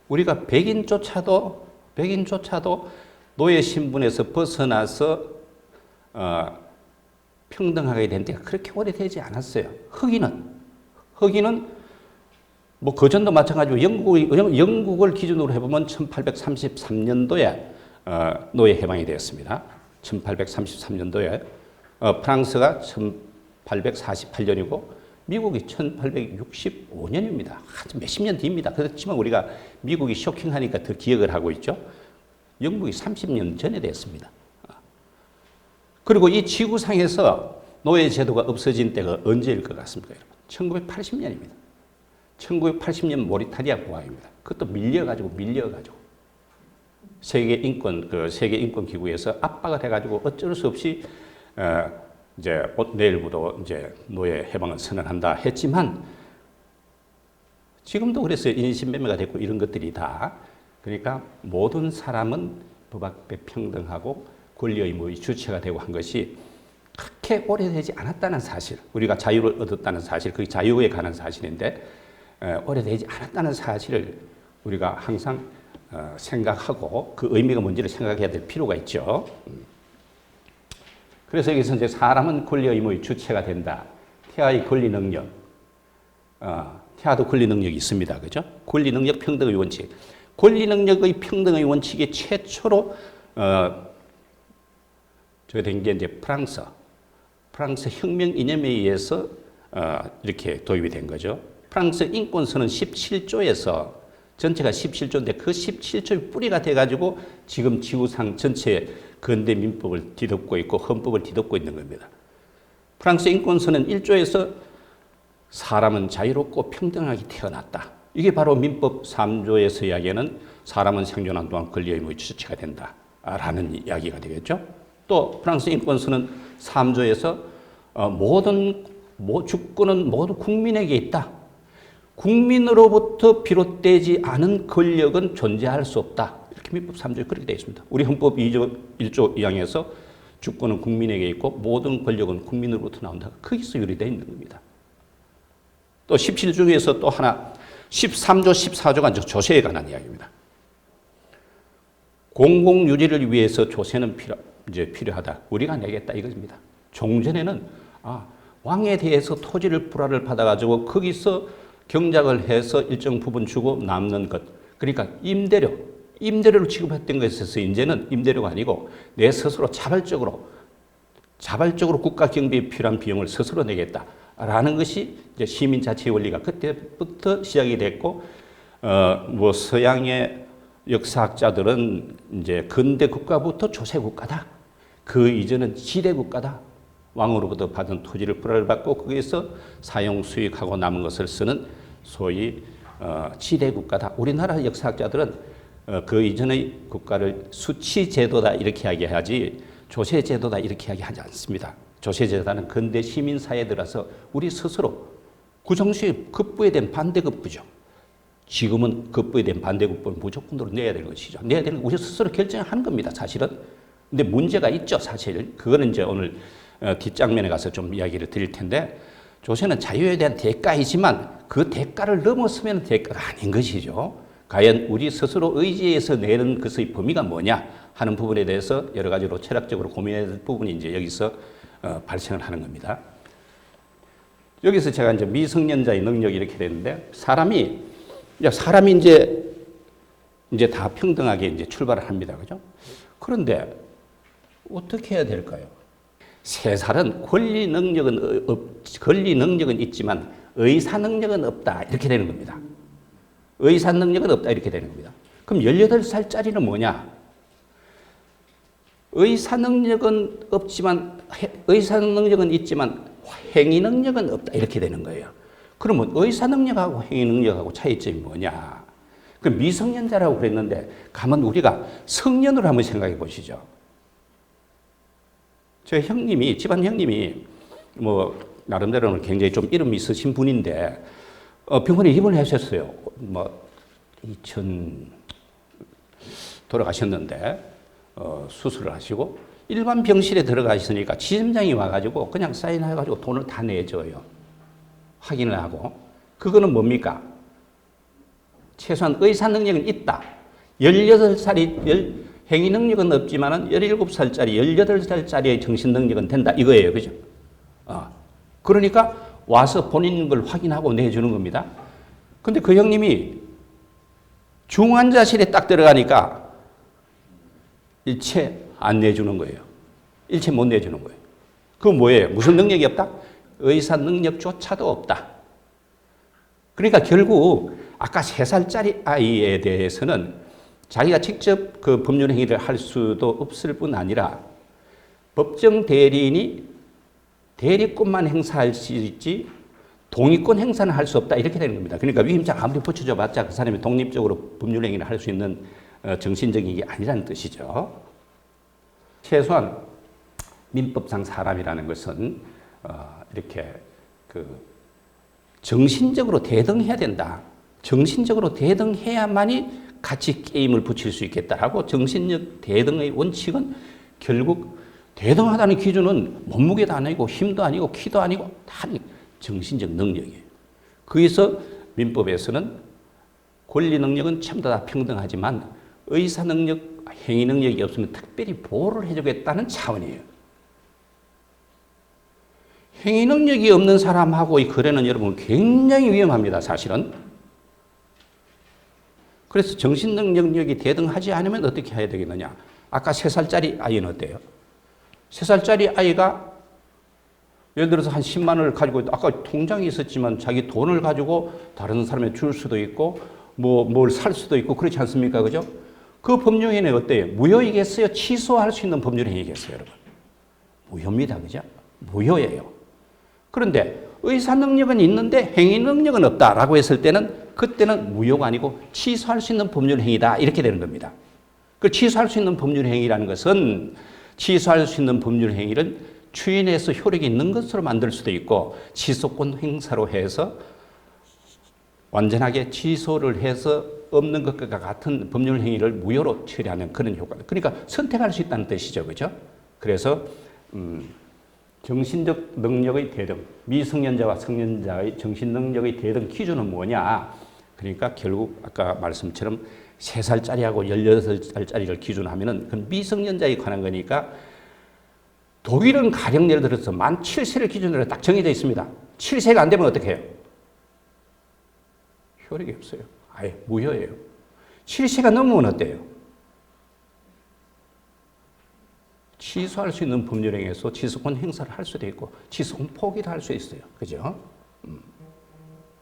우리가 백인조차도 노예 신분에서 벗어나서 평등하게 된 데가 그렇게 오래되지 않았어요. 흑인은 뭐 그전도 마찬가지고 영국을 기준으로 해보면 1833년도에 노예 해방이 되었습니다. 1833년도에 프랑스가 1848년이고 미국이 1865년입니다. 아주 몇십 년 뒤입니다. 그렇지만 우리가 미국이 쇼킹하니까 더 기억을 하고 있죠. 영국이 30년 전에 됐습니다. 그리고 이 지구상에서 노예 제도가 없어진 때가 언제일 것 같습니까, 여러분? 1980년입니다. 1980년 모리타니아 공화국입니다. 그것도 밀려가지고 세계 인권 기구에서 압박을 해가지고 어쩔 수 없이 이제 내일부터 이제 노예 해방을 선언한다 했지만 지금도 그랬어요. 인신매매가 됐고 이런 것들이 다. 그러니까 모든 사람은 법 앞에 평등하고 권리 의무의 주체가 되고 한 것이 그렇게 오래되지 않았다는 사실, 우리가 자유를 얻었다는 사실, 그게 자유에 관한 사실인데 오래되지 않았다는 사실을 우리가 항상 생각하고 그 의미가 뭔지를 생각해야 될 필요가 있죠. 그래서 여기서 이제 사람은 권리 의무의 주체가 된다. 태아의 권리 능력, 태아도 권리 능력이 있습니다, 그죠? 권리 능력 평등의 원칙, 권리 능력의 평등의 원칙이 최초로 된 게 이제 프랑스 혁명 이념에 의해서 이렇게 도입이 된 거죠. 프랑스 인권서는 17조에서 전체가 17조인데 그 17조의 뿌리가 돼가지고 지금 지구상 전체 근대 민법을 뒤덮고 있고 헌법을 뒤덮고 있는 겁니다. 프랑스 인권서는 1조에서 사람은 자유롭고 평등하게 태어났다. 이게 바로 민법 3조에서 이야기하는 사람은 생존한 동안 권리 의무의 주체가 된다라는 이야기가 되겠죠. 또 프랑스 인권서는 3조에서 주권은 모두 국민에게 있다. 국민으로부터 비롯되지 않은 권력은 존재할 수 없다. 이렇게 민법 3조에 그렇게 되어 있습니다. 우리 헌법 1조 2항에서 주권은 국민에게 있고 모든 권력은 국민으로부터 나온다. 거기서 유래되어 있는 겁니다. 또 17조 중에서 또 하나 13조 14조가 조세에 관한 이야기입니다. 공공유지를 위해서 조세는 필요하다. 우리가 내겠다 이것입니다. 종전에는 왕에 대해서 토지를 불화를 받아가지고 거기서 경작을 해서 일정 부분 주고 남는 것. 그러니까 임대료를 지급했던 것에서 이제는 임대료가 아니고 내 스스로 자발적으로 국가 경비에 필요한 비용을 스스로 내겠다라는 것이 이제 시민 자치의 원리가 그때부터 시작이 됐고, 뭐 서양의 역사학자들은 이제 근대 국가부터 조세 국가다. 그 이전은 지대 국가다. 왕으로부터 받은 토지를 불화를 받고 거기에서 사용 수익하고 남은 것을 쓰는 소위 지대 국가다. 우리나라 역사학자들은 그 이전의 국가를 수치 제도다 이렇게 이야기하지 조세 제도다 이렇게 이야기하지 않습니다. 조세 제도는 근대 시민 사회에 들어서 우리 스스로 구정시 급부에 대한 반대급부죠. 지금은 급부에 대한 반대급부는 무조건으로 내야 되는 것이죠. 내야 되는 우리 스스로 결정하는 겁니다, 사실은. 근데 문제가 있죠, 사실. 그거는 이제 오늘 뒷장면에 가서 좀 이야기를 드릴 텐데, 조세는 자유에 대한 대가이지만 그 대가를 넘어서면 대가가 아닌 것이죠. 과연 우리 스스로 의지에서 내는 것의 범위가 뭐냐 하는 부분에 대해서 여러 가지로 철학적으로 고민해야 될 부분이 이제 여기서 발생을 하는 겁니다. 여기서 제가 이제 미성년자의 능력이 이렇게 되는데, 사람이 이제 다 평등하게 이제 출발을 합니다. 그죠? 그런데 어떻게 해야 될까요? 세 살은 권리 능력은 있지만 의사 능력은 없다. 이렇게 되는 겁니다. 의사 능력은 없다. 이렇게 되는 겁니다. 그럼 18살짜리는 뭐냐? 의사 능력은 있지만 행위 능력은 없다. 이렇게 되는 거예요. 그러면 의사 능력하고 행위 능력하고 차이점이 뭐냐? 그 미성년자라고 그랬는데 가만 우리가 성년으로 한번 생각해 보시죠. 제 집안 형님이 뭐 나름대로는 굉장히 좀 이름이 있으신 분인데 병원에 입원하셨어요. 돌아가셨는데 수술을 하시고 일반 병실에 들어가시니까 지점장이 와가지고 그냥 사인해가지고 돈을 다 내줘요. 확인을 하고. 그거는 뭡니까? 최소한 의사 능력은 있다. 18살이 행위 능력은 없지만 17살짜리, 18살짜리의 정신 능력은 된다. 이거예요. 그죠? 그러니까 와서 본인 걸 확인하고 내주는 겁니다. 근데 그 형님이 중환자실에 딱 들어가니까 일체 안 내주는 거예요. 일체 못 내주는 거예요. 그건 뭐예요? 무슨 능력이 없다? 의사 능력조차도 없다. 그러니까 결국 아까 3살짜리 아이에 대해서는 자기가 직접 그 법률 행위를 할 수도 없을 뿐 아니라 법정 대리인이 대리권만 행사할 수 있지 동의권 행사는 할 수 없다 이렇게 되는 겁니다. 그러니까 위임장 아무리 붙여줘 봤자 그 사람이 독립적으로 법률 행위를 할 수 있는 정신적인 게 아니라는 뜻이죠. 최소한 민법상 사람이라는 것은 이렇게 그 정신적으로 대등해야 된다. 정신적으로 대등해야만이 같이 게임을 붙일 수 있겠다라고 정신력 대등의 원칙은 결국 대등하다는 기준은 몸무게도 아니고 힘도 아니고 키도 아니고 다 정신적 능력이에요. 거기서 민법에서는 권리 능력은 전부 다 평등하지만 의사 능력, 행위 능력이 없으면 특별히 보호를 해주겠다는 차원이에요. 행위 능력이 없는 사람하고의 거래는 여러분 굉장히 위험합니다. 사실은. 그래서 정신 능력이 대등하지 않으면 어떻게 해야 되겠느냐. 아까 3살짜리 아이는 어때요? 3살짜리 아이가 예를 들어서 한 10만 원을 가지고 아까 통장이 있었지만 자기 돈을 가지고 다른 사람에 줄 수도 있고 뭘 살 수도 있고 그렇지 않습니까? 그죠? 그 법률행위는 어때요? 무효이겠어요? 취소할 수 있는 법률행위겠어요, 여러분? 무효입니다. 그죠? 무효예요. 그런데 의사 능력은 있는데 행위 능력은 없다라고 했을 때는 그때는 무효가 아니고 취소할 수 있는 법률행위다 이렇게 되는 겁니다. 그 취소할 수 있는 법률행위라는 것은 취소할 수 있는 법률행위를 추인해서 효력이 있는 것으로 만들 수도 있고 취소권 행사로 해서 완전하게 취소를 해서 없는 것과 같은 법률행위를 무효로 처리하는 그런 효과. 그러니까 선택할 수 있다는 뜻이죠. 그죠? 그래서 정신적 능력의 대등, 미성년자와 성년자의 정신 능력의 대등 기준은 뭐냐? 그러니까 결국 아까 말씀처럼 3살짜리하고 18살짜리를 기준하면은 그건 미성년자에 관한 거니까 독일은 가령 예를 들어서 만 7세를 기준으로 딱 정해져 있습니다. 7세가 안 되면 어떻게 해요? 효력이 없어요. 아예 무효예요. 7세가 넘으면 어때요? 취소할 수 있는 법률행위에서 취소권 행사를 할 수도 있고 취소권 포기도 할 수 있어요. 그죠?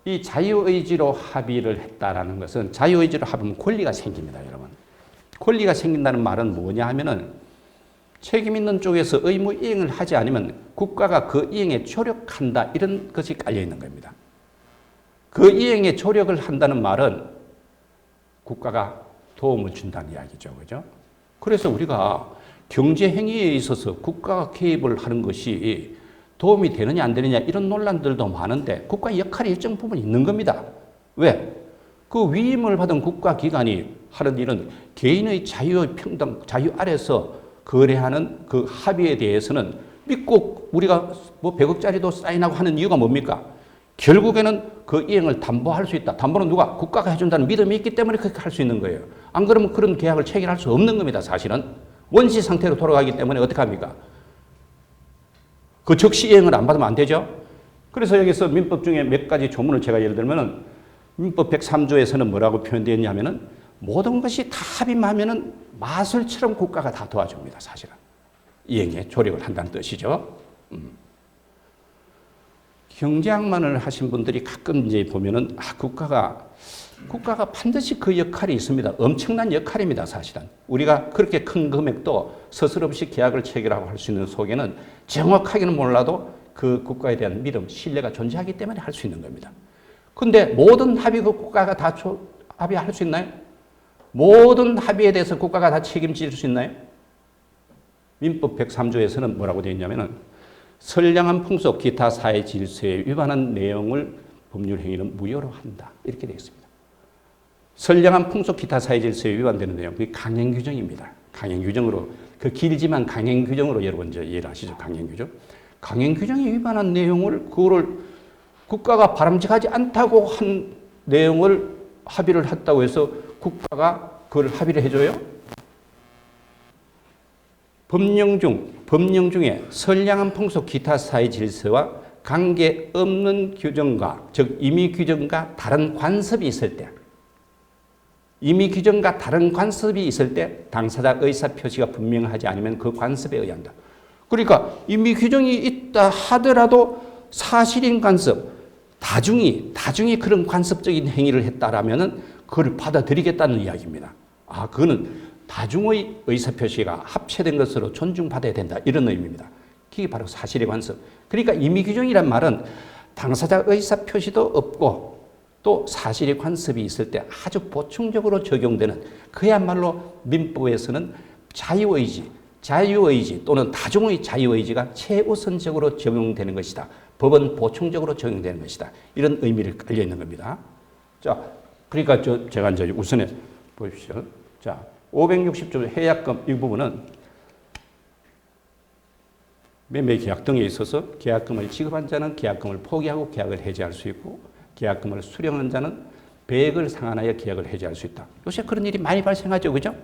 이 자유의지로 합의를 했다라는 것은 자유의지로 합의하면 권리가 생깁니다, 여러분. 권리가 생긴다는 말은 뭐냐 하면은 책임 있는 쪽에서 의무 이행을 하지 않으면 국가가 그 이행에 조력한다 이런 것이 깔려 있는 겁니다. 그 이행에 조력을 한다는 말은 국가가 도움을 준다는 이야기죠. 그죠? 그래서 우리가 경제 행위에 있어서 국가가 개입을 하는 것이 도움이 되느냐 안 되느냐 이런 논란들도 많은데 국가의 역할이 일정 부분 있는 겁니다. 왜? 그 위임을 받은 국가기관이 하는 일은 개인의 자유의 평등, 자유 아래서 거래하는 그 합의에 대해서는 믿고 우리가 뭐 100억짜리도 사인하고 하는 이유가 뭡니까? 결국에는 그 이행을 담보할 수 있다. 담보는 누가? 국가가 해준다는 믿음이 있기 때문에 그렇게 할 수 있는 거예요. 안 그러면 그런 계약을 체결할 수 없는 겁니다. 사실은. 원시 상태로 돌아가기 때문에 어떻게 합니까? 그 즉시 이행을 안 받으면 안 되죠. 그래서 여기서 민법 중에 몇 가지 조문을 제가 예를 들면은 민법 103조에서는 뭐라고 표현되었냐면은 모든 것이 다 합의하면은 마술처럼 국가가 다 도와줍니다. 사실은. 이행에 조력을 한다는 뜻이죠. 경제학만을 하신 분들이 가끔 이제 보면은 국가가 반드시 그 역할이 있습니다. 엄청난 역할입니다, 사실은. 우리가 그렇게 큰 금액도 스스럼 없이 계약을 체결하고 할 수 있는 속에는 정확하게는 몰라도 그 국가에 대한 믿음, 신뢰가 존재하기 때문에 할 수 있는 겁니다. 근데 모든 합의 그 국가가 다 합의할 수 있나요? 모든 합의에 대해서 국가가 다 책임질 수 있나요? 민법 103조에서는 뭐라고 되어 있냐면은 선량한 풍속, 기타 사회 질서에 위반한 내용을 법률 행위는 무효로 한다. 이렇게 되어 있습니다. 선량한 풍속, 기타 사회 질서에 위반되는 내용, 그게 강행 규정입니다. 강행 규정으로, 그 길지만 강행 규정으로 여러분 이제 이해를 하시죠. 강행 규정. 강행 규정에 위반한 내용을, 그거를 국가가 바람직하지 않다고 한 내용을 합의를 했다고 해서 국가가 그걸 합의를 해줘요? 법령 중에 선량한 풍속 기타 사회 질서와 관계없는 규정과 즉 임의 규정과 다른 간섭이 있을 때 당사자 의사 표시가 분명하지 않으면 그 간섭에 의한다. 그러니까 임의 규정이 있다 하더라도 사실인 간섭, 다중이 그런 간섭적인 행위를 했다라면은 그걸 받아들이겠다는 이야기입니다. 그거는 다중의 의사표시가 합체된 것으로 존중받아야 된다. 이런 의미입니다. 그게 바로 사실의 간섭. 그러니까 임의규정이란 말은 당사자 의사표시도 없고 또 사실의 간섭이 있을 때 아주 보충적으로 적용되는 그야말로 민법에서는 자유의지 또는 다중의 자유의지가 최우선적으로 적용되는 것이다. 법은 보충적으로 적용되는 것이다. 이런 의미를 깔려 있는 겁니다. 자, 그러니까 제가 이제 우선에 보십시오. 자, 560조 해약금 이 부분은 매매 계약 등에 있어서 계약금을 지급한 자는 계약금을 포기하고 계약을 해지할 수 있고 계약금을 수령한 자는 배액을 상환하여 계약을 해지할 수 있다. 요새 그런 일이 많이 발생하죠. 그죠?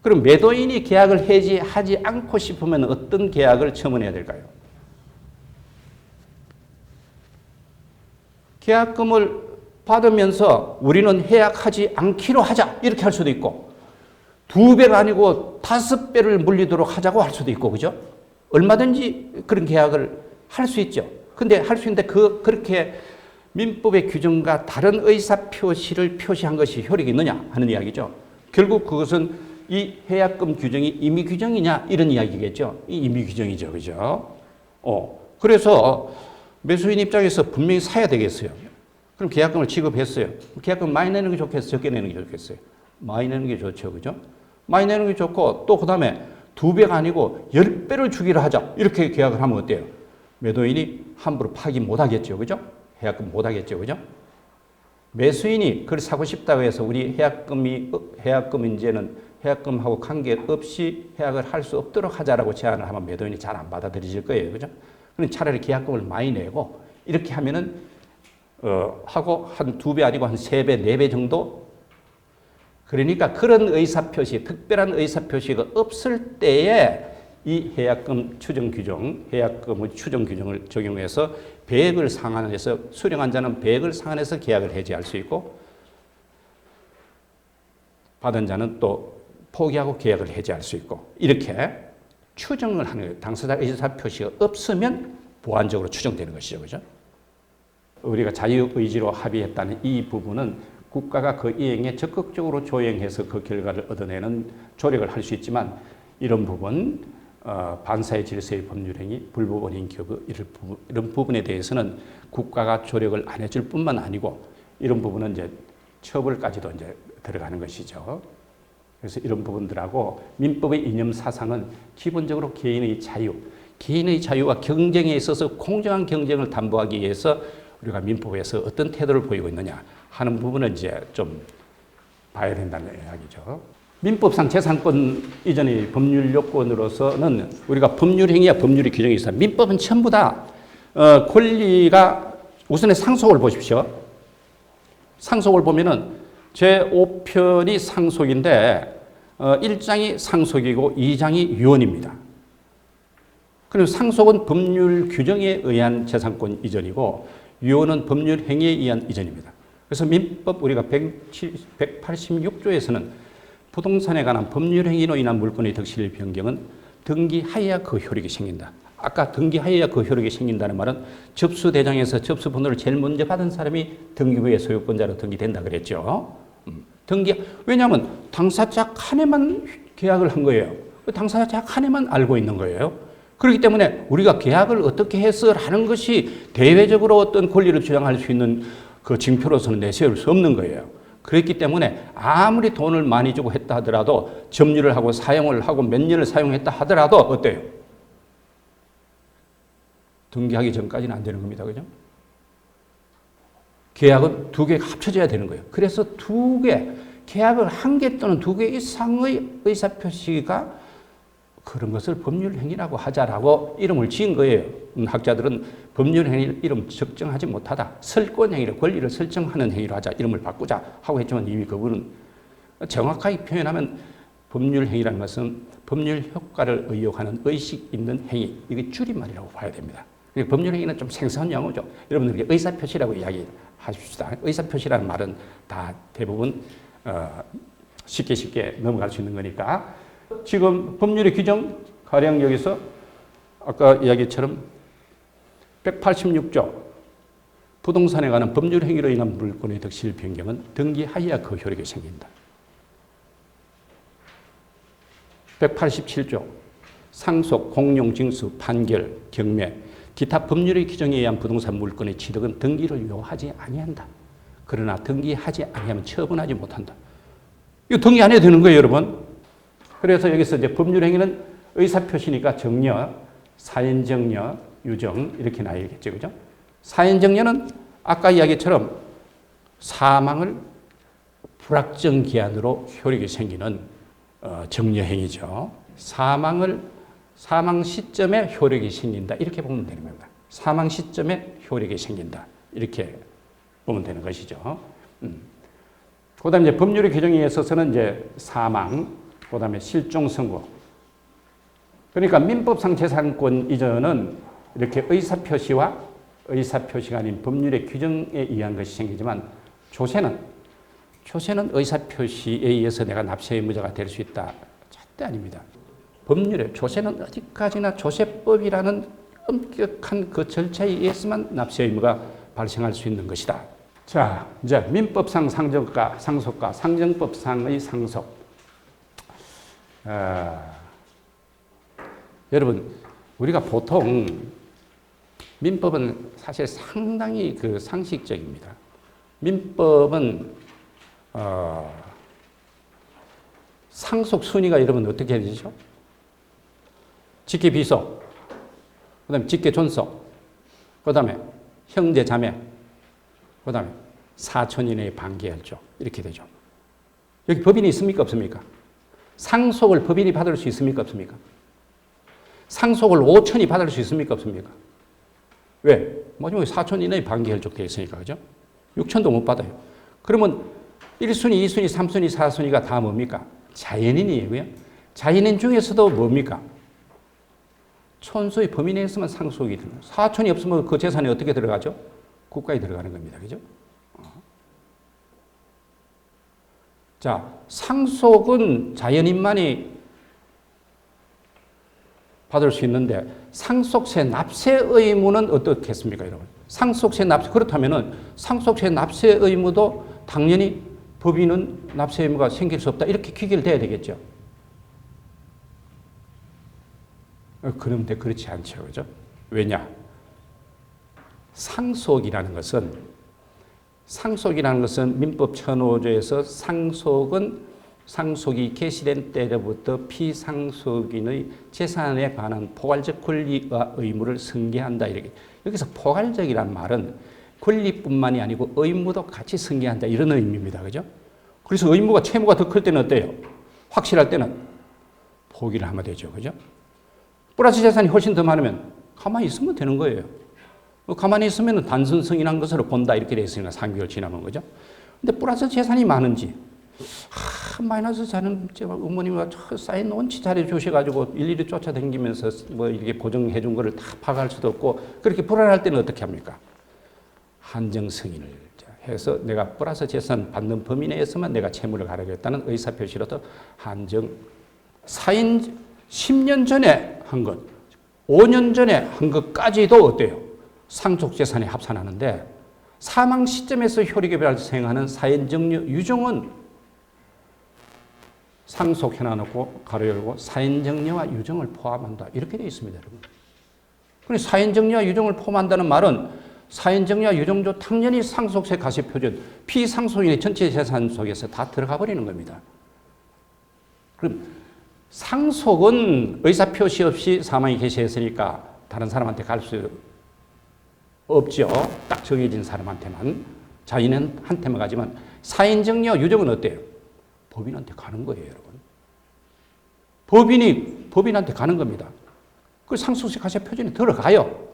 그럼 매도인이 계약을 해지하지 않고 싶으면 어떤 계약을 첨언해야 될까요? 계약금을 받으면서 우리는 해약하지 않기로 하자 이렇게 할 수도 있고 2배가 아니고 5배를 물리도록 하자고 할 수도 있고 그죠? 얼마든지 그런 계약을 할 수 있죠. 근데 할 수 있는데 그렇게 민법의 규정과 다른 의사표시를 표시한 것이 효력이 있느냐 하는 이야기죠. 결국 그것은 이 해약금 규정이 임의 규정이냐 이런 이야기겠죠. 이 임의 규정이죠. 그죠? 그래서 매수인 입장에서 분명히 사야 되겠어요. 그럼 계약금을 지급했어요. 계약금 많이 내는 게 좋겠어요? 적게 내는 게 좋겠어요? 많이 내는 게 좋죠. 그죠? 많이 내는 게 좋고 또 그 다음에 2배가 아니고 10배를 주기로 하자. 이렇게 계약을 하면 어때요? 매도인이 함부로 파기 못 하겠죠. 그죠? 해약금 못 하겠죠. 그죠? 매수인이 그걸 사고 싶다고 해서 우리 해약금 이제는 해약금하고 관계없이 해약을 할 수 없도록 하자라고 제안을 하면 매도인이 잘 안 받아들이실 거예요. 그죠? 그럼 차라리 계약금을 많이 내고 이렇게 하면은 하고 한 2배 아니고 한 3배, 4배 정도. 그러니까 그런 의사표시, 특별한 의사표시가 없을 때에 이 해약금 추정 규정, 해약금의 추정 규정을 적용해서 배액을 상환해서 수령한 자는 배액을 상환해서 계약을 해지할 수 있고 받은 자는 또 포기하고 계약을 해지할 수 있고 이렇게 추정을 하는 거예요. 당사자 의사표시가 없으면 보완적으로 추정되는 것이죠. 그죠? 우리가 자유의지로 합의했다는 이 부분은 국가가 그 이행에 적극적으로 조행해서 그 결과를 얻어내는 조력을 할 수 있지만 이런 부분, 반사의 질서의 법률행위, 불법원인 교부 이런 부분에 대해서는 국가가 조력을 안 해줄 뿐만 아니고 이런 부분은 이제 처벌까지도 이제 들어가는 것이죠. 그래서 이런 부분들하고 민법의 이념 사상은 기본적으로 개인의 자유와 경쟁에 있어서 공정한 경쟁을 담보하기 위해서 우리가 민법에서 어떤 태도를 보이고 있느냐 하는 부분은 이제 좀 봐야 된다는 이야기죠. 민법상 재산권 이전의 법률 요건으로서는 우리가 법률 행위와 법률의 규정이 있어요. 민법은 전부 다 권리가 우선에 상속을 보십시오. 상속을 보면은 제5편이 상속인데 1장이 상속이고 2장이 유언입니다. 그럼 상속은 법률 규정에 의한 재산권 이전이고 유언은 법률 행위에 의한 이전입니다. 그래서 민법 우리가 186조에서는 부동산에 관한 법률 행위로 인한 물권의 덕실 변경은 등기하여야 그 효력이 생긴다. 아까 등기하여야 그 효력이 생긴다는 말은 접수대장에서 접수번호를 제일 먼저 받은 사람이 등기부의 소유권자로 등기된다 그랬죠. 왜냐하면 당사자 칸에만 계약을 한 거예요. 당사자 칸에만 알고 있는 거예요. 그렇기 때문에 우리가 계약을 어떻게 해서 하는 것이 대외적으로 어떤 권리를 주장할 수 있는 그 징표로서는 내세울 수 없는 거예요. 그렇기 때문에 아무리 돈을 많이 주고 했다 하더라도 점유를 하고 사용을 하고 몇 년을 사용했다 하더라도 어때요? 등기하기 전까지는 안 되는 겁니다. 그죠? 계약은 2개가 합쳐져야 되는 거예요. 그래서 2개, 계약을 1개 또는 2개 이상의 의사표시가 그런 것을 법률행위라고 하자라고 이름을 지은 거예요. 학자들은 법률행위 이름 적정하지 못하다. 설권행위를 권리를 설정하는 행위로 하자. 이름을 바꾸자 하고 했지만 이미 그분은 정확하게 표현하면 법률행위라는 것은 법률 효과를 의욕하는 의식 있는 행위. 이게 줄임말이라고 봐야 됩니다. 법률행위는 좀 생소한 용어죠. 여러분들 의사표시라고 이야기하십시다. 의사표시라는 말은 다 대부분 쉽게 넘어갈 수 있는 거니까. 지금 법률의 규정, 가령 여기서 아까 이야기처럼 186조 부동산에 관한 법률 행위로 인한 물권의 득실 변경은 등기하여야 그 효력이 생긴다. 187조 상속, 공용, 징수, 판결, 경매, 기타 법률의 규정에 의한 부동산 물권의 취득은 등기를 요하지 아니한다. 그러나 등기하지 아니하면 처분하지 못한다. 이거 등기 안 해도 되는 거예요, 여러분. 그래서 여기서 이제 법률행위는 의사표시니까 정려, 사연정려, 유정 이렇게 나뉘겠죠, 그죠? 사연정려는 아까 이야기처럼 사망을 불확정 기한으로 효력이 생기는 정려행위죠. 사망 시점에 효력이 생긴다 이렇게 보면 되는 겁니다. 사망 시점에 효력이 생긴다 이렇게 보면 되는 것이죠. 그다음에 이제 법률의 규정에 있어서는 이제 사망, 그다음에 실종 선고. 그러니까 민법상 재산권 이전은 이렇게 의사표시와 의사표시가 아닌 법률의 규정에 의한 것이 생기지만 조세는 의사표시에 의해서 내가 납세 의무자가 될 수 있다. 절대 아닙니다. 법률의 조세는 어디까지나 조세법이라는 엄격한 그 절차에 의해서만 납세 의무가 발생할 수 있는 것이다. 자, 이제 민법상 상속과 상정법상의 상속. 여러분, 우리가 보통 민법은 사실 상당히 그 상식적입니다. 민법은 상속 순위가 여러분 어떻게 되죠? 직계 비속, 그다음에 직계 존속, 그다음에 형제 자매, 그다음에 사촌 이내의 반계혈족 이렇게 되죠. 여기 법인이 있습니까 없습니까? 상속을 법인이 받을 수 있습니까 없습니까? 상속을 5천이 받을 수 있습니까 없습니까? 왜? 마지막에 사촌 이내의 반계혈족 되어 있으니까, 그죠? 6천도 못 받아요. 그러면 1순위, 2순위, 3순위, 4순위가 다 뭡니까? 자연인이고요. 자연인 중에서도 뭡니까? 촌수의 범위 내에서만 상속이 들어가요. 사촌이 없으면 그 재산이 어떻게 들어가죠? 국가에 들어가는 겁니다. 그죠? 자, 상속은 자연인만이 받을 수 있는데 상속세 납세 의무는 어떻겠습니까, 여러분? 상속세 납세, 그렇다면은 상속세 납세 의무도 당연히 법인은 납세 의무가 생길 수 없다. 이렇게 귀결돼야 되겠죠. 그런데 그렇지 않죠. 그죠? 왜냐? 상속이라는 것은 민법 1005조에서 상속이 개시된 때로부터 피상속인의 재산에 관한 포괄적 권리와 의무를 승계한다. 이렇게. 여기서 포괄적이라는 말은 권리뿐만이 아니고 의무도 같이 승계한다. 이런 의미입니다. 그죠? 그래서 의무가 채무가 더 클 때는 어때요? 확실할 때는 포기를 하면 되죠. 그죠? 플러스 재산이 훨씬 더 많으면 가만히 있으면 되는 거예요. 가만히 있으면 단순 승인한 것으로 본다 이렇게 되어 있으니까 3개월 지나면 거죠. 근데 플러스 재산이 많은지 마이너스 자는 어머니가 쌓인 원치 잘해주셔가지고 일일이 쫓아다니면서 뭐 이렇게 보정해 준 거를 다 파악할 수도 없고 그렇게 불안할 때는 어떻게 합니까? 한정 승인을 해서 내가 플러스 재산 받는 범위 내에서만 내가 채무를 가르겠다는 의사표시로도 한정. 사인 10년 전에 한 것, 5년 전에 한 것까지도 어때요? 상속재산에 합산하는데 사망 시점에서 효력이 발생하는 사연정려 유정은 상속해놔 놓고 가로 열고 사연정려와 유정을 포함한다. 이렇게 되어 있습니다, 여러분. 그런데 사연정려와 유정을 포함한다는 말은 사연정려와 유정도 당연히 상속세 가시표준 피상속인의 전체 재산 속에서 다 들어가 버리는 겁니다. 그럼 상속은 의사표시 없이 사망이 개시했으니까 다른 사람한테 갈 수 없죠. 딱 정해진 사람한테만, 자인한테만 가지만 사인정려 유정은 어때요? 법인한테 가는 거예요, 여러분. 법인한테 가는 겁니다. 그 상속세 과세 표준에 들어가요.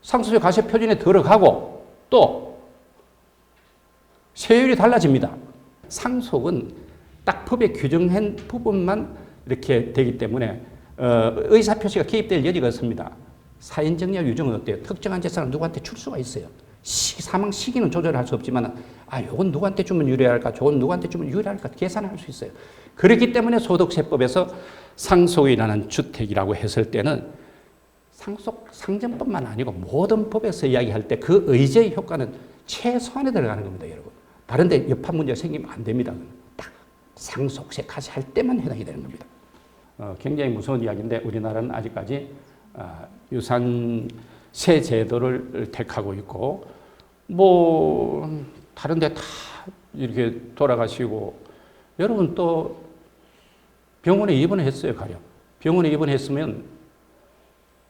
상속세 과세 표준에 들어가고 또 세율이 달라집니다. 상속은 딱 법에 규정한 부분만 이렇게 되기 때문에 의사표시가 개입될 여지가 없습니다. 사인정리와 유정은 어때요? 특정한 재산을 누구한테 줄 수가 있어요. 사망 시기는 조절할 수 없지만 요건 누구한테 주면 유리할까, 저건 누구한테 주면 유리할까 계산할 수 있어요. 그렇기 때문에 소득세법에서 상속이라는 주택이라고 했을 때는 상정법만 아니고 모든 법에서 이야기할 때 그 의제의 효과는 최소한에 들어가는 겁니다, 여러분. 다른데 여파 문제가 생기면 안 됩니다. 딱 상속세 과세할 때만 해당이 되는 겁니다. 굉장히 무서운 이야기인데 우리나라는 아직까지 유산세 제도를 택하고 있고 뭐 다른데 다 이렇게 돌아가시고 여러분 또 병원에 입원했어요, 가령. 병원에 입원했으면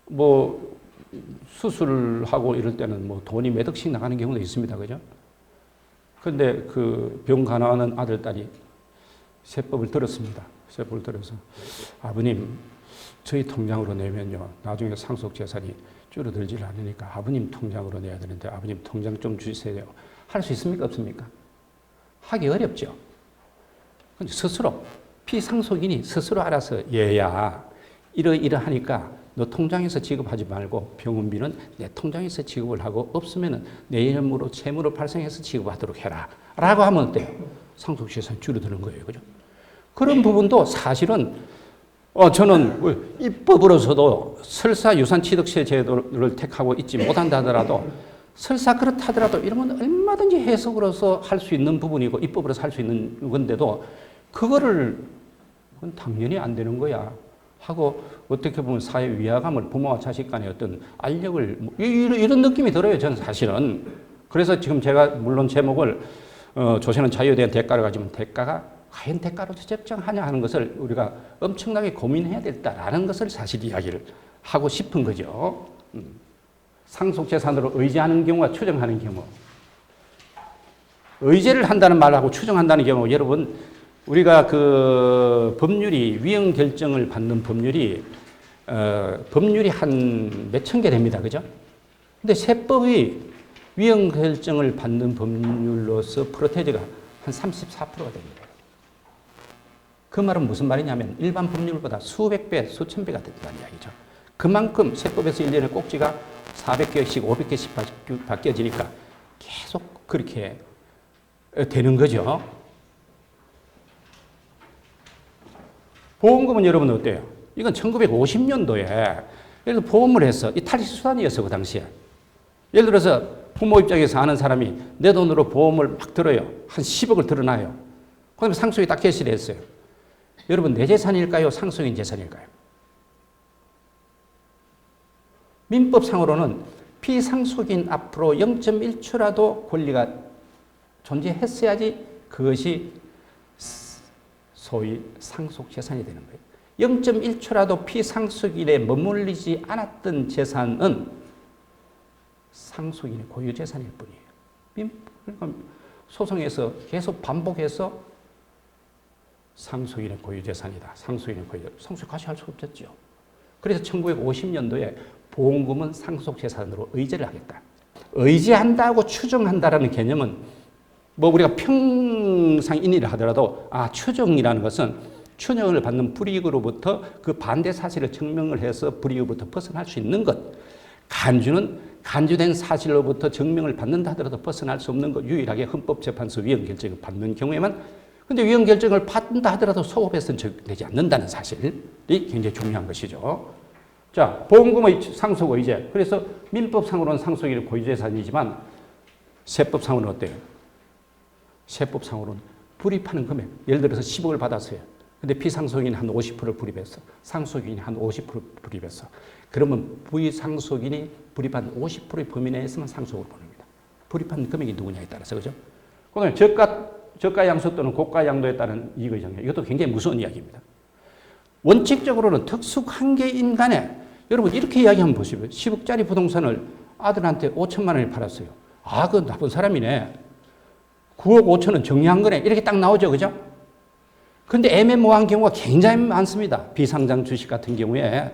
뭐 수술하고 이럴 때는 뭐 돈이 몇 억씩 나가는 경우도 있습니다, 그죠? 근데 그 병 간호하는 아들, 딸이 세법을 들었습니다. 세법을 들어서 아버님 저희 통장으로 내면요 나중에 상속 재산이 줄어들질 않으니까 아버님 통장으로 내야 되는데 아버님 통장 좀 주세요. 할 수 있습니까? 없습니까? 하기 어렵죠. 근데 스스로 피상속인이 스스로 알아서 얘야 이러하니까 너 통장에서 지급하지 말고 병원비는 내 통장에서 지급을 하고 없으면 내 이름으로 채무를 발생해서 지급하도록 해라 라고 하면 어때요? 상속 재산이 줄어드는 거예요, 그죠? 그런 부분도 사실은 저는 입법으로서도 설사 유산취득세 제도를 택하고 있지 못한다 하더라도 설사 그렇다 하더라도 이런 건 얼마든지 해석으로서 할 수 있는 부분이고 입법으로서 할 수 있는 건데도 그건 당연히 안 되는 거야 하고 어떻게 보면 사회 위화감을 부모와 자식 간의 어떤 알력을 이런 느낌이 들어요, 저는 사실은. 그래서 지금 제가 물론 제목을 조세는 자유에 대한 대가를 가지면 대가가 과연 대가로 적정하냐 하는 것을 우리가 엄청나게 고민해야 된다라는 것을 사실 이야기를 하고 싶은 거죠. 상속재산으로 의지하는 경우와 추정하는 경우. 의제를 한다는 말하고 추정한다는 경우, 여러분, 우리가 그 법률이, 위헌 결정을 받는 법률이, 법률이 한 몇천 개 됩니다. 그죠? 근데 세법이 위헌 결정을 받는 법률로서 프로테이지가 한 34%가 됩니다. 그 말은 무슨 말이냐면 일반 법률보다 수백 배, 수천 배가 된다는 이야기죠. 그만큼 세법에서 1년에 꼭지가 400개씩, 500개씩 바뀌어지니까 계속 그렇게 되는 거죠. 보험금은 여러분 어때요? 이건 1950년도에 예를 들어 보험을 해서 이 탈식수단이었어, 그 당시에. 예를 들어서 부모 입장에서 아는 사람이 내 돈으로 보험을 막 들어요. 한 10억을 들어놔요. 그다음에 상속이 딱 개시를 했어요. 여러분, 내 재산일까요? 상속인 재산일까요? 민법상으로는 피상속인 앞으로 0.1초라도 권리가 존재했어야지 그것이 소위 상속 재산이 되는 거예요. 0.1초라도 피상속인에 머물리지 않았던 재산은 상속인의 고유 재산일 뿐이에요. 그러니까 소송에서 계속 반복해서 상속인의 고유 재산이다. 상속인의 고유 재산. 상속 과시할 수 없었죠. 그래서 1950년도에 보험금은 상속 재산으로 의제를 하겠다. 의제한다고 추정한다라는 개념은 뭐 우리가 평상인의를 하더라도 추정이라는 것은 추정을 받는 불이익으로부터 그 반대 사실을 증명을 해서 불이익으로부터 벗어날 수 있는 것. 간주는 간주된 사실로부터 증명을 받는다 하더라도 벗어날 수 없는 것. 유일하게 헌법재판소 위헌 결정을 받는 경우에만. 근데 위헌 결정을 받는다 하더라도 소급해서는 적용되지 않는다는 사실이 굉장히 중요한 것이죠. 자, 보험금의 상속 의제. 그래서 민법상으로는 상속인의 고유재산이지만 세법상으로는 어때요? 세법상으로는 불입하는 금액. 예를 들어서 10억을 받았어요. 근데 피상속인이 한 50%를 불입했어. 상속인이 한 50% 불입했어. 그러면 부상속인이 불입한 50%의 범위 내에서만 상속을 보냅니다. 불입한 금액이 누구냐에 따라서, 그죠? 그다음에 저가 양수 또는 고가 양도에 따른 이익의 정의. 이것도 굉장히 무서운 이야기입니다. 원칙적으로는 특수 관계인 간에 여러분 이렇게 이야기하면 보시면 10억짜리 부동산을 아들한테 5천만 원에 팔았어요. 그건 나쁜 사람이네. 9억 5천은 정리한 거네. 이렇게 딱 나오죠. 그죠? 그런데 애매모호한 경우가 굉장히 많습니다. 비상장 주식 같은 경우에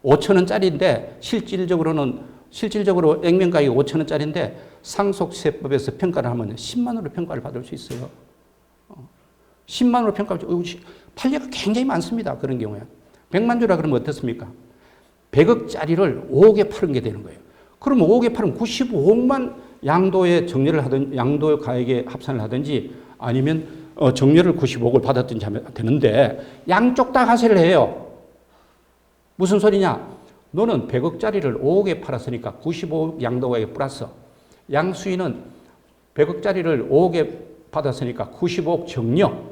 5천 원짜리인데 실질적으로 액면 가격이 5천 원짜리인데 상속세법에서 평가를 하면 10만 원으로 평가를 받을 수 있어요. 10만 원으로 평가를 판례가 굉장히 많습니다. 그런 경우에 100만 주라 그러면 어떻습니까? 100억짜리를 5억에 파는 게 되는 거예요. 그러면 5억에 파는 95억만 양도에 정렬을 하든 양도 가액에 합산을 하든지 아니면 정렬을 95억을 받았든지 하면 되는데 양쪽 다 과세를 해요. 무슨 소리냐? 너는 100억짜리를 5억에 팔았으니까 95억 양도가액 플러스 양수인은 100억짜리를 5억에 받았으니까 95억 정려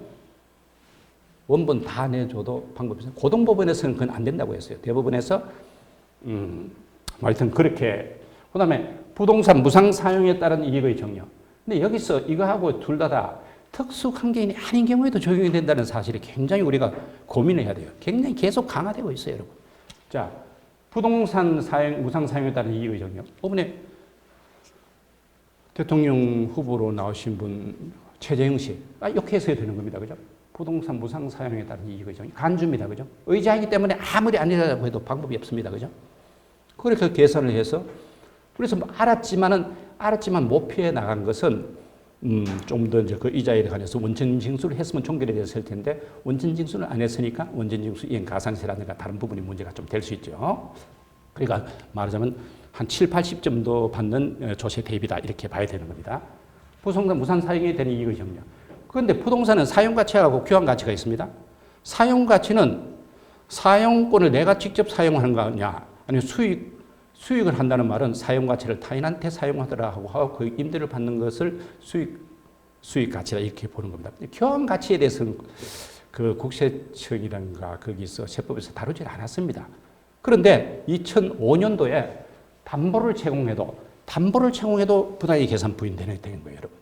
원본 다 내줘도 방법이 있어요. 고등법원에서는 그건 안 된다고 했어요. 대법원에서 하여튼 그렇게 그 다음에 부동산 무상 사용에 따른 이익의 정려. 근데 여기서 이거하고 둘 다 특수관계인이 아닌 경우에도 적용이 된다는 사실이 굉장히 우리가 고민해야 돼요. 굉장히 계속 강화되고 있어요, 여러분. 자, 부동산 무상 사용에 따른 이익의 정려. 이번에 대통령 후보로 나오신 분 최재형 씨, 이렇게 해서야 되는 겁니다, 그죠? 부동산 무상 사용에 따른 이익의 정려. 간주입니다, 그죠? 의자이기 때문에 아무리 아니라고 해도 방법이 없습니다, 그죠? 그렇게 계산을 해서 그래서 알았지만 못 피해 나간 것은 좀 더 이제 그 이자에 관해서 원천 징수를 했으면 종결이 됐을 텐데 원천 징수를 안 했으니까 원천 징수 이행 가산세라든가 다른 부분이 문제가 좀 될 수 있죠. 그러니까 말하자면 한 7, 80점도 받는 조세 대입이다 이렇게 봐야 되는 겁니다. 부동산 무상 사용에 대한 이익의 정려. 그런데 부동산은 사용 가치하고 교환 가치가 있습니다. 사용 가치는 사용권을 내가 직접 사용하는 거냐 아니면 수익을 한다는 말은 사용 가치를 타인한테 사용하더라 하고 그 임대를 받는 것을 수익 가치다 이렇게 보는 겁니다. 교환 가치에 대해서는 그 국세청이라든가 거기서 세법에서 다루지 않았습니다. 그런데 2005년도에 담보를 제공해도 부당이익 계산 부인되는 거예요, 여러분.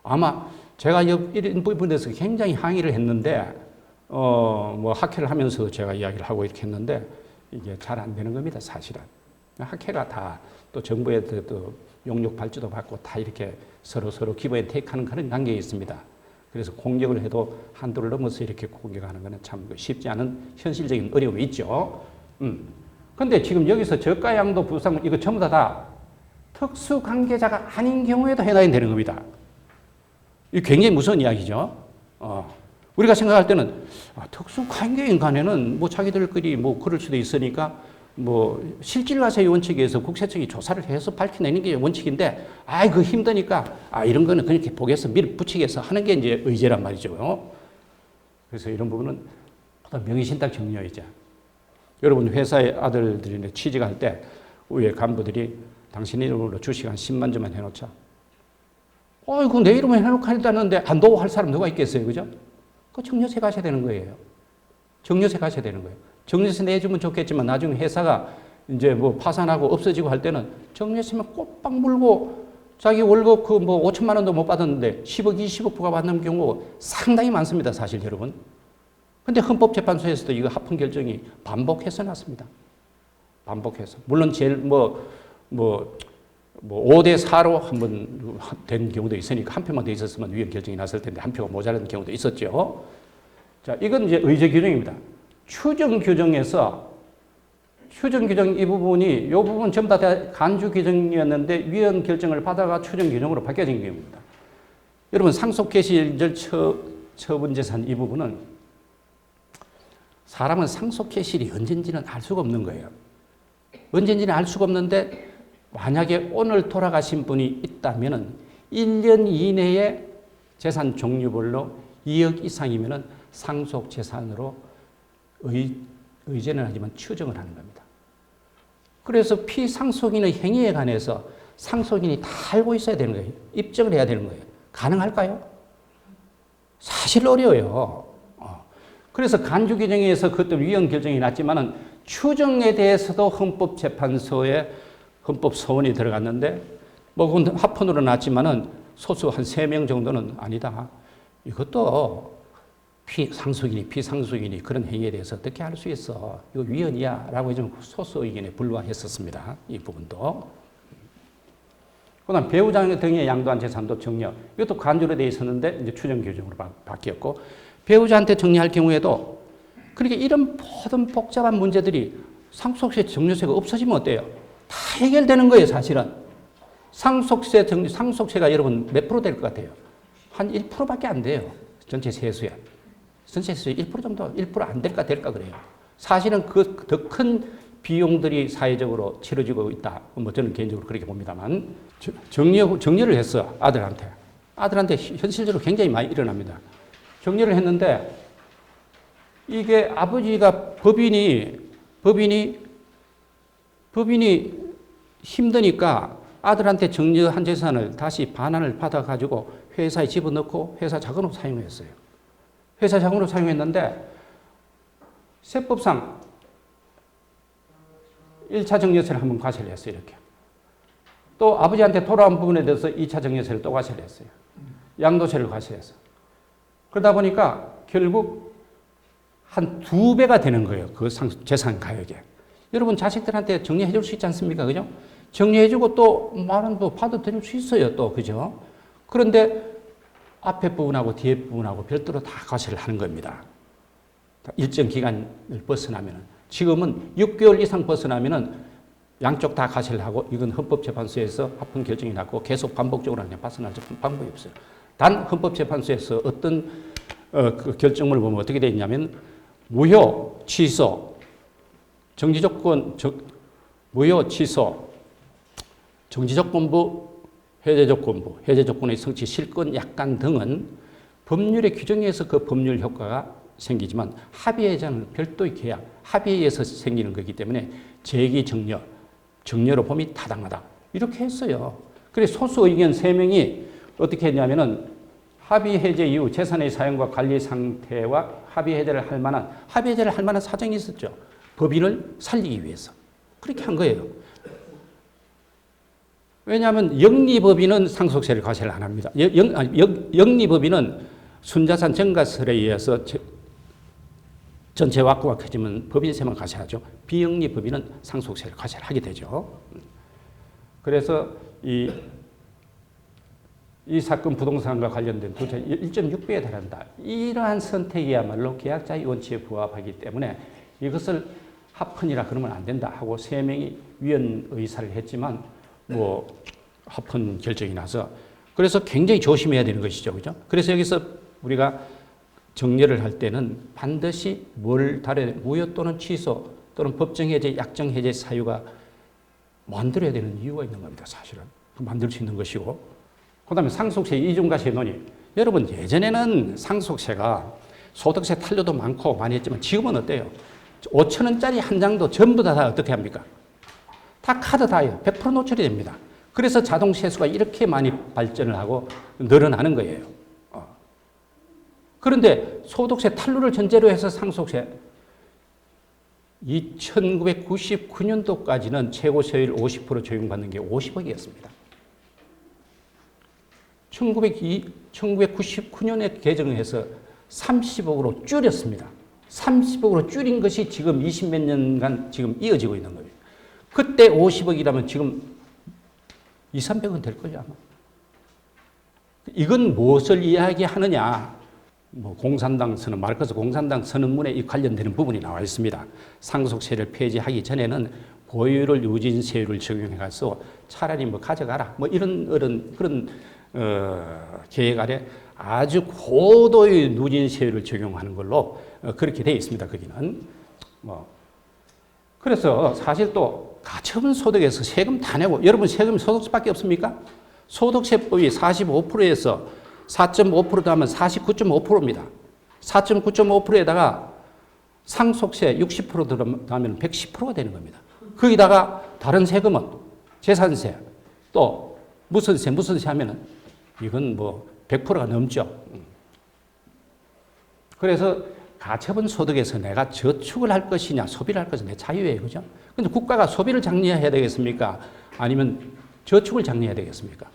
아마 제가 이런 부분에서 굉장히 항의를 했는데 뭐 학회를 하면서도 제가 이야기를 하고 이렇게 했는데 이게 잘 안 되는 겁니다, 사실은. 학회가 다 또 정부에도 용역 발주도 받고 다 이렇게 서로 기부에 택하는 그런 관계에 있습니다. 그래서 공격을 해도 한도를 넘어서 이렇게 공격하는 것은 참 쉽지 않은 현실적인 어려움이 있죠. 근데 지금 여기서 저가 양도 부상 이거 전부 다 특수 관계자가 아닌 경우에도 해당이 되는 겁니다. 이게 굉장히 무서운 이야기죠. 우리가 생각할 때는 특수 관계인 간에는 뭐 자기들끼리 뭐 그럴 수도 있으니까 뭐 실질과세의 원칙에 의해서 국세청이 조사를 해서 밝혀내는 게 원칙인데 그 힘드니까 이런 거는 그렇게 보겠어 밀어붙이겠어 하는 게 이제 의제란 말이죠. 그래서 이런 부분은 명의신탁 정려이자 여러분 회사의 아들들이 취직할 때 위에 간부들이 당신 이름으로 주식 한 10만 주만 해놓자. 이거 내 이름으로 해놓고 한다는데 너 할 사람 누가 있겠어요, 그죠? 그 정려세 가셔야 되는 거예요. 정려세 가셔야 되는 거예요. 정려세 내주면 좋겠지만 나중에 회사가 이제 뭐 파산하고 없어지고 할 때는 정려세만 꼬박 물고 자기 월급 그 뭐 5천만 원도 못 받았는데 10억, 20억 부과받는 경우 상당히 많습니다, 사실 여러분. 근데 헌법재판소에서도 이거 합헌 결정이 반복해서 났습니다. 반복해서. 물론 제일 뭐 5대 4로 한번 된 경우도 있으니까 한 표만 더 있었으면 위헌 결정이 났을 텐데 한 표가 모자란 경우도 있었죠. 자, 이건 이제 의제 규정입니다. 추정 규정에서 추정 규정 이 부분 전부 다 간주 규정이었는데 위헌 결정을 받아가 추정 규정으로 바뀌어진 경우입니다. 여러분 상속 개시일절 처분 재산 이 부분은 사람은 상속 개시일이 언젠지는 알 수가 없는 거예요. 언젠지는 알 수가 없는데 만약에 오늘 돌아가신 분이 있다면 1년 이내에 재산 종류별로 2억 이상이면 상속 재산으로 의제는 하지만 추정을 하는 겁니다. 그래서 피상속인의 행위에 관해서 상속인이 다 알고 있어야 되는 거예요. 입증을 해야 되는 거예요. 가능할까요? 사실 어려워요. 그래서 간주 규정에서 그것도 위헌 결정이 났지만은 추정에 대해서도 헌법재판소에 헌법 소원이 들어갔는데 뭐 그건 합헌으로 났지만은 소수 한 3명 정도는 아니다. 이것도 피상속인이 그런 행위에 대해서 어떻게 할 수 있어? 이거 위헌이야. 라고 좀 소수 의견에 불과했었습니다. 이 부분도. 그 다음 배우자 등의 양도한 재산도 정려. 이것도 간주로 되어 있었는데 이제 추정 규정으로 바뀌었고 배우자한테 정리할 경우에도 그렇게 이런 모든 복잡한 문제들이 상속세 증여세가 없어지면 어때요? 다 해결되는 거예요, 사실은. 상속세가 여러분 몇 프로 될 것 같아요? 한 1%밖에 안 돼요. 전체 세수에. 전체 세수의 1% 정도, 1% 안 될까 그래요. 사실은 그 더 큰 비용들이 사회적으로 치러지고 있다. 뭐 저는 개인적으로 그렇게 봅니다만. 정리를 했어, 아들한테. 아들한테 현실적으로 굉장히 많이 일어납니다. 정리를 했는데 이게 아버지가 법인이 힘드니까 아들한테 정리한 재산을 다시 반환을 받아가지고 회사에 집어넣고 회사 자금으로 사용했어요. 회사 자금으로 사용했는데 세법상 1차 증여세를 한번 과세를 했어요. 이렇게. 또 아버지한테 돌아온 부분에 대해서 2차 증여세를 또 과세를 했어요. 양도세를 과세했어요. 그러다 보니까 결국 한 2배가 되는 거예요. 그 재산 가액에. 여러분 자식들한테 정리해 줄 수 있지 않습니까? 그죠? 정리해 주고 또 말은 뭐 봐도 드릴 수 있어요. 또. 그죠? 그런데 앞에 부분하고 뒤에 부분하고 별도로 다 과세를 하는 겁니다. 일정 기간을 벗어나면은. 지금은 6개월 이상 벗어나면은 양쪽 다 과세를 하고 이건 헌법재판소에서 합헌 결정이 났고 계속 반복적으로 그냥 벗어날 방법이 없어요. 단 헌법재판소에서 어떤 그 결정을 보면 어떻게 되어 있냐면 무효, 취소, 무효, 취소, 정지조건부, 해제조건부, 해제조건의 성취, 실권, 약관 등은 법률의 규정에 의해서 그 법률 효과가 생기지만 합의해제는 별도의 계약, 합의에 의해서 생기는 거기 때문에 제기 정려로 봄이 타당하다. 이렇게 했어요. 그래서 소수 의견 3명이 어떻게 했냐면은 합의 해제 이후 재산의 사용과 관리 상태와 합의 해제를 할 만한 사정이 있었죠. 법인을 살리기 위해서. 그렇게 한 거예요. 왜냐하면 영리법인은 상속세를 과세를 안 합니다. 영리법인은 순자산 증가설에 의해서 전체 왁구가 커지면 법인세만 과세하죠. 비영리법인은 상속세를 과세를 하게 되죠. 그래서 이 사건 부동산과 관련된 투자 1.6배에 달한다. 이러한 선택이야말로 계약자의 원칙에 부합하기 때문에 이것을 합헌이라 그러면 안 된다 하고 3명이 위헌 의사를 했지만 뭐 합헌 결정이 나서 그래서 굉장히 조심해야 되는 것이죠. 그죠? 그래서 여기서 우리가 정리를 할 때는 반드시 뭘 다뤄야 무효 또는 취소 또는 법정해제, 약정해제 사유가 만들어야 되는 이유가 있는 겁니다. 사실은. 만들 수 있는 것이고. 그 다음에 상속세 이중과세 논의. 여러분 예전에는 상속세가 소득세 탄료도 많고 많이 했지만 지금은 어때요? 5천 원짜리 한 장도 전부 다 어떻게 합니까? 다 카드 다요. 100% 노출이 됩니다. 그래서 자동 세수가 이렇게 많이 발전을 하고 늘어나는 거예요. 그런데 소득세 탄료를 전제로 해서 상속세 1999년도까지는 최고 세율 50% 적용받는 게 50억이었습니다. 1999년에 개정을 해서 30억으로 줄였습니다. 30억으로 줄인 것이 지금 20몇 년간 지금 이어지고 있는 거예요. 그때 50억이라면 지금 200~300은 될 거죠, 아마. 이건 무엇을 이야기하느냐? 뭐 공산당 선언, 마르크스 공산당 선언문에 이 관련되는 부분이 나와 있습니다. 상속세를 폐지하기 전에는 고율을 유진세율을 적용해가서 차라리 뭐 가져가라. 뭐 이런 그런 계획 아래 아주 고도의 누진세율을 적용하는 걸로 그렇게 되어 있습니다. 거기는 뭐 그래서 사실 또 가처분 소득에서 세금 다 내고 여러분 세금 소득세밖에 없습니까? 소득세법이 45%에서 4.5% 더하면 49.5%입니다. 4.9.5%에다가 상속세 60% 더하면 110%가 되는 겁니다. 거기다가 다른 세금은 재산세 또 무슨 세 하면은 이건 뭐 100%가 넘죠. 그래서 가처분 소득에서 내가 저축을 할 것이냐 소비를 할 것이냐 내 자유예요. 그죠? 근데 국가가 소비를 장려해야 되겠습니까? 아니면 저축을 장려해야 되겠습니까?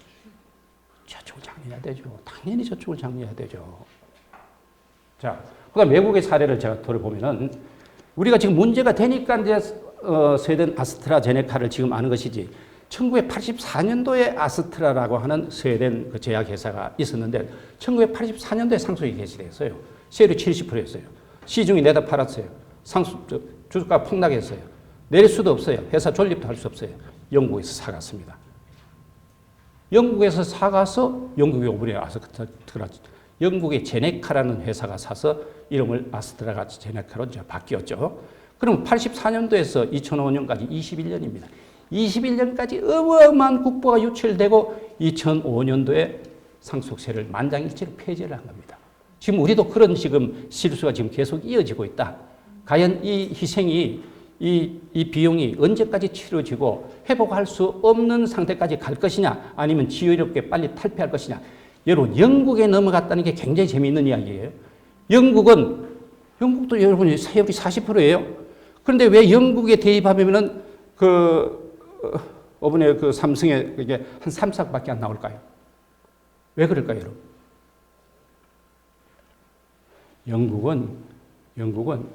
저축을 장려해야 되죠. 당연히 저축을 장려해야 되죠. 자, 그다음 외국의 사례를 제가 돌아보면은 우리가 지금 문제가 되니까 이제 스웨덴 아스트라제네카를 지금 아는 것이지 1984년도에 아스트라라고 하는 스웨덴 그 제약회사가 있었는데 1984년도에 상속이 개시됐어요. 세율이 70%였어요. 시중에 내다 팔았어요. 주가 폭락했어요. 내릴 수도 없어요. 회사 존립도 할 수 없어요. 영국에서 사갔습니다. 영국에서 사가서 영국에 오븐에 와서 들어갔죠. 영국의 제네카라는 회사가 사서 이름을 아스트라제네카로 이제 바뀌었죠. 그럼 84년도에서 2005년까지 21년입니다. 21년까지 어마어마한 국보가 유출되고 2005년도에 상속세를 만장일치로 폐지를 한 겁니다. 지금 우리도 그런 지금 실수가 지금 계속 이어지고 있다. 과연 이 희생이 이 비용이 언제까지 치러지고 회복할 수 없는 상태까지 갈 것이냐 아니면 지혜롭게 빨리 탈피할 것이냐. 여러분 영국에 넘어갔다는 게 굉장히 재미있는 이야기예요. 영국도 여러분 세율이 40%예요. 그런데 왜 영국에 대입하면은 이번에 삼성에 이게 한 3, 4밖에 안 나올까요? 왜 그럴까요, 여러분? 영국은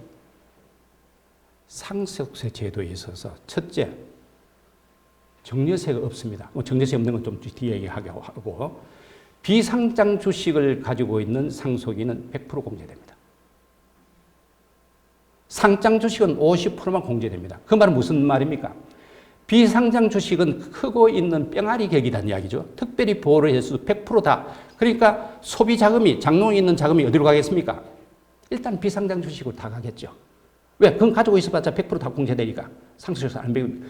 상속세 제도에 있어서 첫째, 증여세가 없습니다. 증여세 없는 건 좀 뒤에 얘기하고 비상장 주식을 가지고 있는 상속인은 100% 공제됩니다. 상장 주식은 50%만 공제됩니다. 그 말은 무슨 말입니까? 비상장 주식은 크고 있는 뿅아리 격이라는 이야기죠. 특별히 보호를 해서 100%다. 그러니까 소비 자금이, 장롱에 있는 자금이 어디로 가겠습니까? 일단 비상장 주식으로 다 가겠죠. 왜? 그건 가지고 있어봤자 100% 다 공제되니까. 상속세에서 안 배웁니다.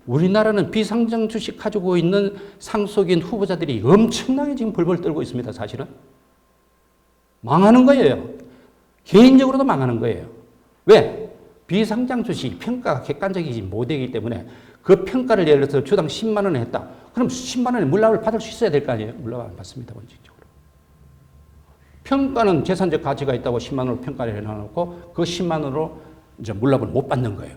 우리나라는 비상장 주식 가지고 있는 상속인 후보자들이 엄청나게 지금 벌벌 떨고 있습니다, 사실은. 망하는 거예요. 개인적으로도 망하는 거예요. 왜? 비상장 주식 평가가 객관적이지 못되기 때문에 그 평가를 예를 들어서 주당 10만 원에 했다. 그럼 10만 원의 물납을 받을 수 있어야 될 거 아니에요? 물납을 안 받습니다, 원칙적으로. 평가는 재산적 가치가 있다고 10만 원으로 평가를 해놓고 그 10만 원으로 이제 물납을 못 받는 거예요.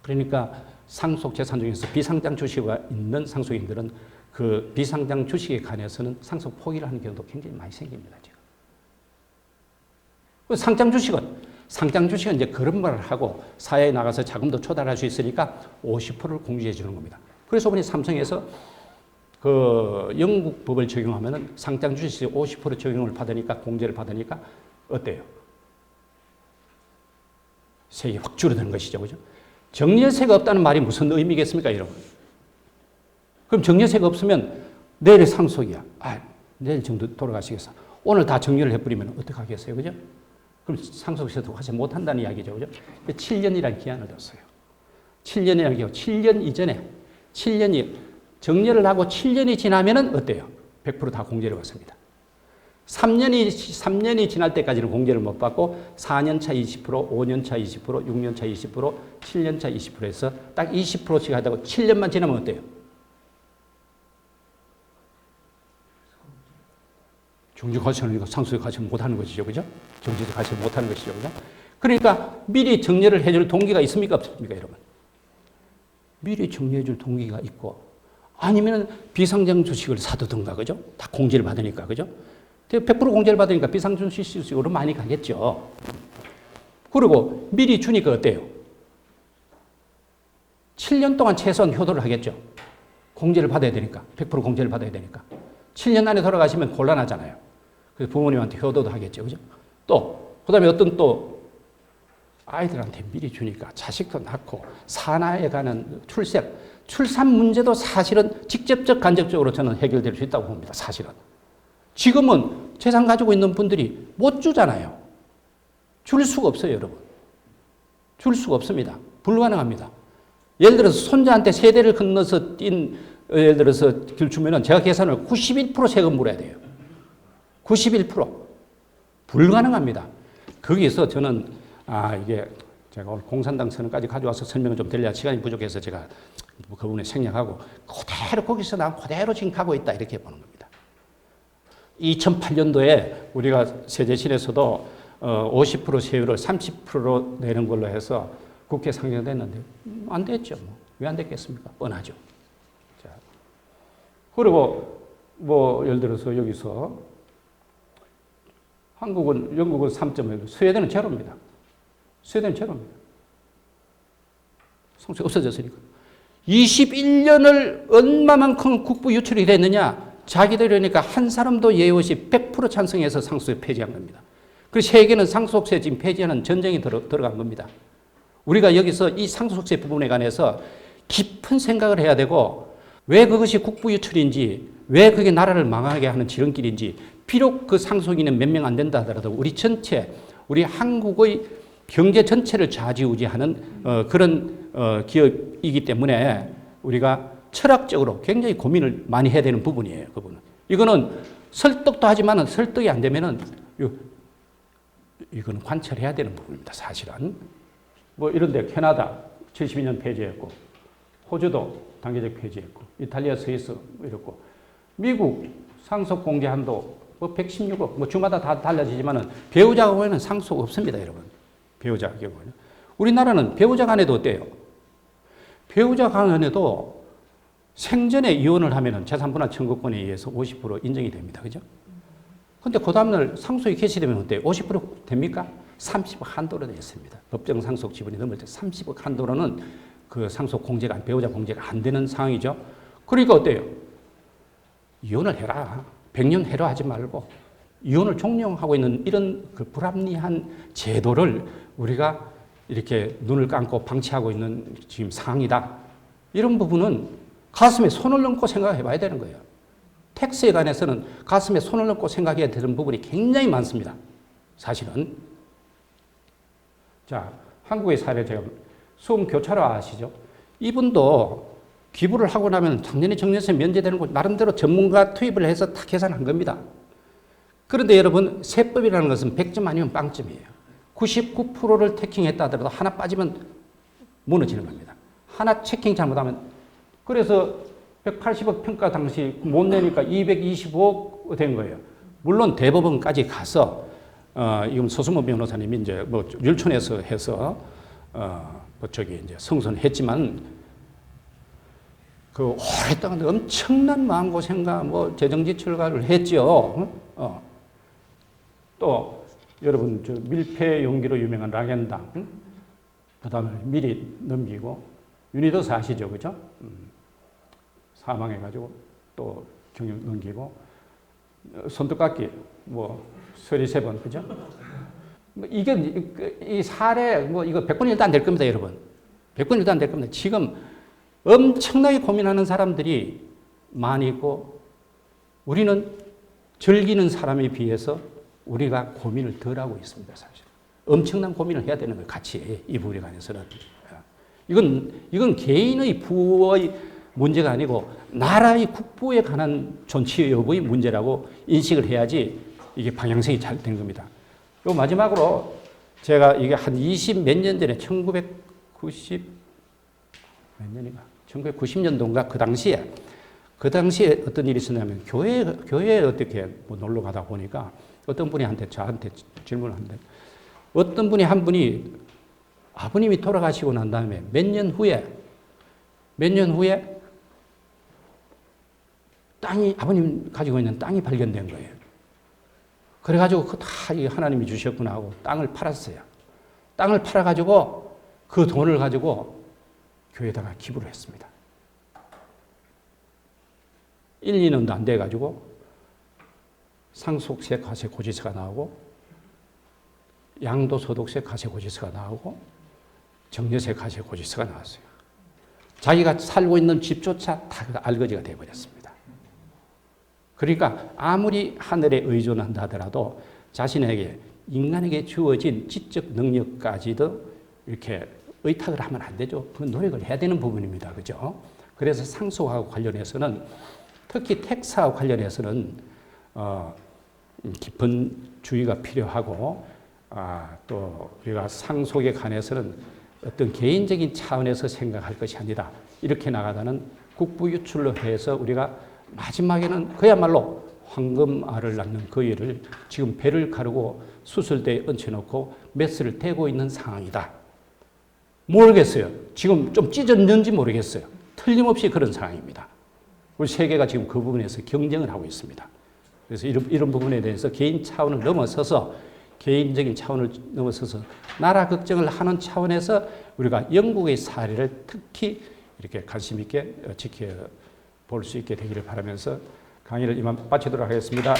그러니까 상속 재산 중에서 비상장 주식이 있는 상속인들은 그 비상장 주식에 관해서는 상속 포기를 하는 경우도 굉장히 많이 생깁니다, 지금. 상장 주식은 이제 그런 말을 하고 사회에 나가서 자금도 조달할 수 있으니까 50%를 공제해 주는 겁니다. 그래서 이번에 삼성에서 영국 법을 적용하면은 상장 주식이 50% 적용을 받으니까 공제를 받으니까 어때요? 세액이 확 줄어드는 것이죠, 그죠? 정리세가 없다는 말이 무슨 의미겠습니까, 여러분? 그럼 정리세가 없으면 내일 상속이야. 내일 정도 돌아가시겠어. 오늘 다 정리를 해버리면 어떡하겠어요, 그죠? 그럼 상속세도 하지 못한다는 이야기죠, 그죠? 7년이라는 기한을 뒀어요. 7년이라는 기한, 7년 이전에, 7년이, 정리를 하고 7년이 지나면은 어때요? 100% 다 공제를 받습니다. 3년이 지날 때까지는 공제를 못 받고 4년차 20%, 5년차 20%, 6년차 20%, 7년차 20%에서 딱 20%씩 하다가 7년만 지나면 어때요? 정지 과세는 상속에 과세 못하는 것이죠, 그죠? 정지적 과세 못하는 것이죠, 그죠? 그러니까 미리 정리를 해줄 동기가 있습니까, 없습니까, 여러분? 미리 정리해줄 동기가 있고 아니면 비상장 주식을 사두든가, 그죠? 다 공제를 받으니까, 그죠? 100% 공제를 받으니까 비상장 주식으로 많이 가겠죠. 그리고 미리 주니까 어때요? 7년 동안 최소한 효도를 하겠죠. 공제를 받아야 되니까, 100% 공제를 받아야 되니까. 7년 안에 돌아가시면 곤란하잖아요. 그래서 부모님한테 효도도 하겠죠, 그죠? 그 다음에 어떤 아이들한테 미리 주니까 자식도 낳고 산하에 가는 출산 문제도 사실은 직접적 간접적으로 저는 해결될 수 있다고 봅니다. 사실은. 지금은 재산 가지고 있는 분들이 못 주잖아요. 줄 수가 없어요, 여러분. 줄 수가 없습니다. 불가능합니다. 예를 들어서 손자한테 세대를 건너서 예를 들어서 길 주면은 제가 계산을 91% 세금 물어야 돼요. 91%. 불가능합니다. 거기에서 저는 이게 제가 오늘 공산당 선언까지 가져와서 설명을 좀 드려야 시간이 부족해서 제가 그 부분에 생략하고 그대로 거기서 나 그대로 지금 가고 있다 이렇게 보는 겁니다. 2008년도에 우리가 세제실에서도 50% 세율을 30%로 내는 걸로 해서 국회 상정됐는데 안 됐죠. 왜 안 됐겠습니까? 뻔하죠. 자, 그리고 예를 들어서 여기서 영국은 3.5, 스웨덴은 제로입니다. 스웨덴은 제로입니다. 상속이 없어졌으니까. 21년을 얼마만큼 국부 유출이 됐느냐? 자기들이 그러니까 한 사람도 예외 없이 100% 찬성해서 상속세 폐지한 겁니다. 그리고 세계는 상속세 지금 폐지하는 전쟁이 들어간 겁니다. 우리가 여기서 이 상속세 부분에 관해서 깊은 생각을 해야 되고 왜 그것이 국부유출인지 왜 그게 나라를 망하게 하는 지름길인지 비록 그 상속인은 몇 명 안 된다 하더라도 우리 전체 우리 한국의 경제 전체를 좌지우지하는 그런 기업이기 때문에 우리가 철학적으로 굉장히 고민을 많이 해야 되는 부분이에요. 그분은. 이거는 설득도 하지만 설득이 안 되면은 이거는 관철해야 되는 부분입니다. 사실은. 뭐 이런데 캐나다 72년 폐지했고 호주도 단계적 폐지했고 이탈리아, 스위스 이렇고 미국 상속 공제 한도 뭐 116억 뭐 주마다 다 달라지지만은 배우자 경우에는 상속 없습니다, 여러분. 배우자 경우에는. 우리나라는 배우자 간에도 어때요? 배우자 간에도 생전에 이혼을 하면은 재산분할 청구권에 의해서 50% 인정이 됩니다. 그죠? 근데 그 다음날 상속이 개시되면 어때요? 50% 됩니까? 30억 한도로 되어 있습니다. 법정 상속 지분이 넘을 때 30억 한도로는 그 상속 공제가, 배우자 공제가 안 되는 상황이죠. 그러니까 어때요? 이혼을 해라. 100년 해로 하지 말고 이혼을 종용하고 있는 이런 그 불합리한 제도를 우리가 이렇게 눈을 감고 방치하고 있는 지금 상황이다. 이런 부분은 가슴에 손을 얹고 생각해 봐야 되는 거예요. 텍스에 관해서는 가슴에 손을 얹고 생각해야 되는 부분이 굉장히 많습니다. 사실은. 자, 한국의 사례 제가 수험 교차로 아시죠? 이분도 기부를 하고 나면 당연히 정년세 면제되는 거 나름대로 전문가 투입을 해서 다 계산한 겁니다. 그런데 여러분 세법이라는 것은 100점 아니면 빵점이에요. 99%를 체킹했다 하더라도 하나 빠지면 무너지는 겁니다. 하나 체킹 잘못하면 그래서 180억 평가 당시 못 내니까 225억 된 거예요. 물론 대법원까지 가서 이건 서수모 변호사님이 이제 뭐 율촌에서 해서 저기 이제 승소했지만 그 오랫동안 엄청난 마음고생과 뭐 재정지출가를 했죠. 또 여러분 저 밀폐 용기로 유명한 락앤당 그다음에 미리 넘기고 유니더스 아시죠, 그죠? 사망해가지고 또 경영 넘기고 손톱깎이 뭐 33번 그죠? 이게 이 사례 뭐 이거 100번 1도 안 될 겁니다, 여러분. 100번 1도 안 될 겁니다. 지금 엄청나게 고민하는 사람들이 많이 있고 우리는 즐기는 사람에 비해서 우리가 고민을 덜 하고 있습니다, 사실. 엄청난 고민을 해야 되는 거예요, 같이 이 부분에 관해서는. 이건 개인의 부의 문제가 아니고 나라의 국부에 관한 존치 여부의 문제라고 인식을 해야지 이게 방향성이 잘 된 겁니다. 요 마지막으로 제가 이게 한 20 몇 년 전에 1990 몇 년인가? 1990년도인가 그 당시에 어떤 일이 있었냐면 교회에 어떻게 뭐 놀러 가다 보니까 어떤 분이 저한테 질문을 하는데 어떤 분이 한 분이 아버님이 돌아가시고 난 다음에 몇 년 후에 땅이 아버님 가지고 있는 땅이 발견된 거예요. 그래가지고 다 하나님이 주셨구나 하고 땅을 팔았어요. 땅을 팔아가지고 그 돈을 가지고 교회에다가 기부를 했습니다. 1, 2년도 안 돼가지고 상속세 과세 고지서가 나오고 양도소득세 과세 고지서가 나오고 정려세 과세 고지서가 나왔어요. 자기가 살고 있는 집조차 다 알거지가 되어버렸습니다. 그러니까 아무리 하늘에 의존한다 하더라도 자신에게 인간에게 주어진 지적 능력까지도 이렇게 의탁을 하면 안 되죠. 그 노력을 해야 되는 부분입니다. 그죠? 그래서 상속하고 관련해서는 특히 텍스하고 관련해서는 깊은 주의가 필요하고 또 우리가 상속에 관해서는 어떤 개인적인 차원에서 생각할 것이 아니라 이렇게 나가다는 국부유출로 해서 우리가 마지막에는 그야말로 황금알을 낳는 그 일을 지금 배를 가르고 수술대에 얹혀놓고 메스를 떼고 있는 상황이다. 모르겠어요. 지금 좀 찢어졌는지 모르겠어요. 틀림없이 그런 상황입니다. 우리 세계가 지금 그 부분에서 경쟁을 하고 있습니다. 그래서 이런 부분에 대해서 개인 차원을 넘어서서 개인적인 차원을 넘어서서 나라 걱정을 하는 차원에서 우리가 영국의 사례를 특히 이렇게 관심 있게 지켜볼 수 있게 되기를 바라면서 강의를 이만 마치도록 하겠습니다.